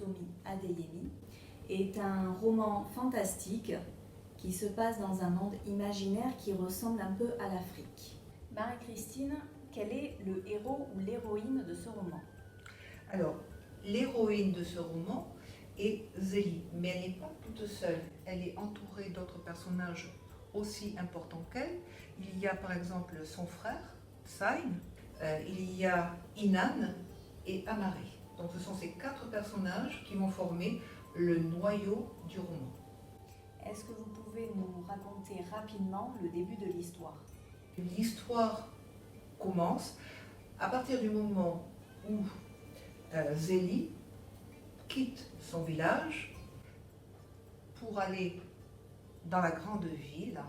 Tomi Adeyemi est un roman fantastique qui se passe dans un monde imaginaire qui ressemble un peu à l'Afrique. Marie-Christine, quel est le héros ou l'héroïne de ce roman? Alors, l'héroïne de ce roman est Zélie, mais elle n'est pas toute seule. Elle est entourée d'autres personnages aussi importants qu'elle. Il y a par exemple son frère, Saïn, il y a Inan et Amari. Donc ce sont ces 4 personnages qui vont former le noyau du roman. Est-ce que vous pouvez nous raconter rapidement le début de l'histoire? L'histoire commence à partir du moment où Zélie quitte son village pour aller dans la grande ville,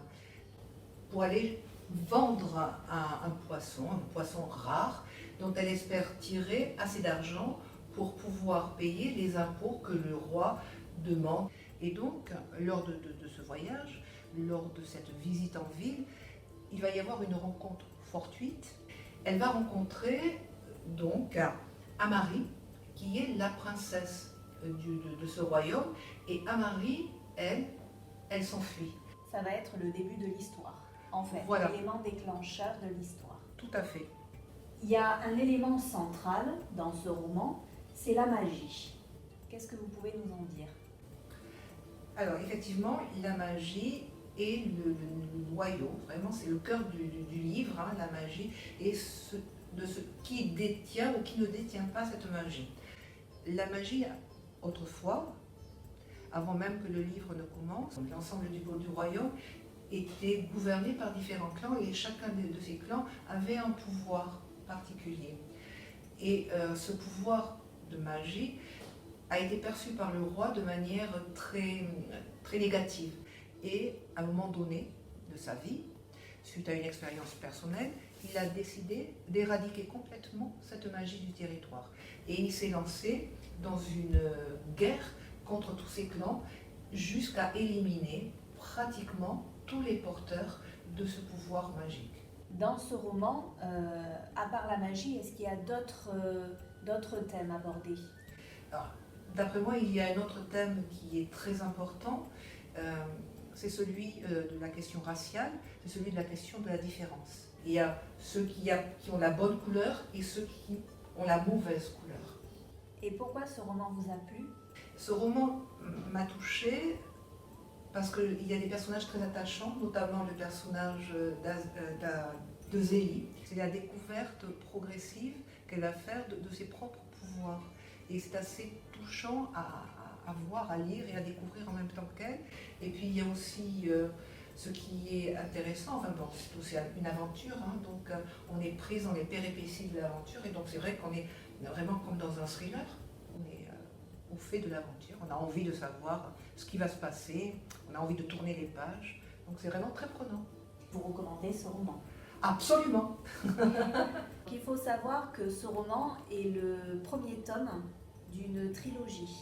pour aller vendre un poisson rare, dont elle espère tirer assez d'argent pour pouvoir payer les impôts que le roi demande. Et donc, lors de ce voyage, lors de cette visite en ville, il va y avoir une rencontre fortuite. Elle va rencontrer donc Amari, qui est la princesse de ce royaume, et Amari, elle s'enfuit. Ça va être le début de l'histoire, en fait, voilà. L'élément déclencheur de l'histoire. Tout à fait. Il y a un élément central dans ce roman, c'est la magie. Qu'est-ce que vous pouvez nous en dire? Alors effectivement, la magie est le noyau, vraiment c'est le cœur du livre, hein, la magie, et de ce qui détient ou qui ne détient pas cette magie. La magie, autrefois, avant même que le livre ne commence, l'ensemble du royaume était gouverné par différents clans et chacun de ces clans avait un pouvoir particulier. Et ce pouvoir de magie a été perçu par le roi de manière très, très négative. Et à un moment donné de sa vie, suite à une expérience personnelle, il a décidé d'éradiquer complètement cette magie du territoire. Et il s'est lancé dans une guerre contre tous ces clans jusqu'à éliminer pratiquement tous les porteurs de ce pouvoir magique. Dans ce roman, à part la magie, est-ce qu'il y a d'autres thèmes abordés? Alors, d'après moi, il y a un autre thème qui est très important, c'est celui de la question raciale, c'est celui de la question de la différence. Il y a ceux qui ont la bonne couleur et ceux qui ont la mauvaise couleur. Et pourquoi ce roman vous a plu? Ce roman m'a touchée parce qu'il y a des personnages très attachants, notamment le personnage de Zélie. C'est la découverte progressive qu'elle va faire de ses propres pouvoirs. Et c'est assez touchant à voir, à lire et à découvrir en même temps qu'elle. Et puis il y a aussi ce qui est intéressant, enfin bon, c'est aussi une aventure, hein, donc on est prise dans les péripéties de l'aventure, et donc c'est vrai qu'on est vraiment comme dans un thriller, on est au fait de l'aventure, on a envie de savoir ce qui va se passer, on a envie de tourner les pages, donc c'est vraiment très prenant. Vous recommandez ce roman? Absolument. Il faut savoir que ce roman est le premier tome d'une trilogie.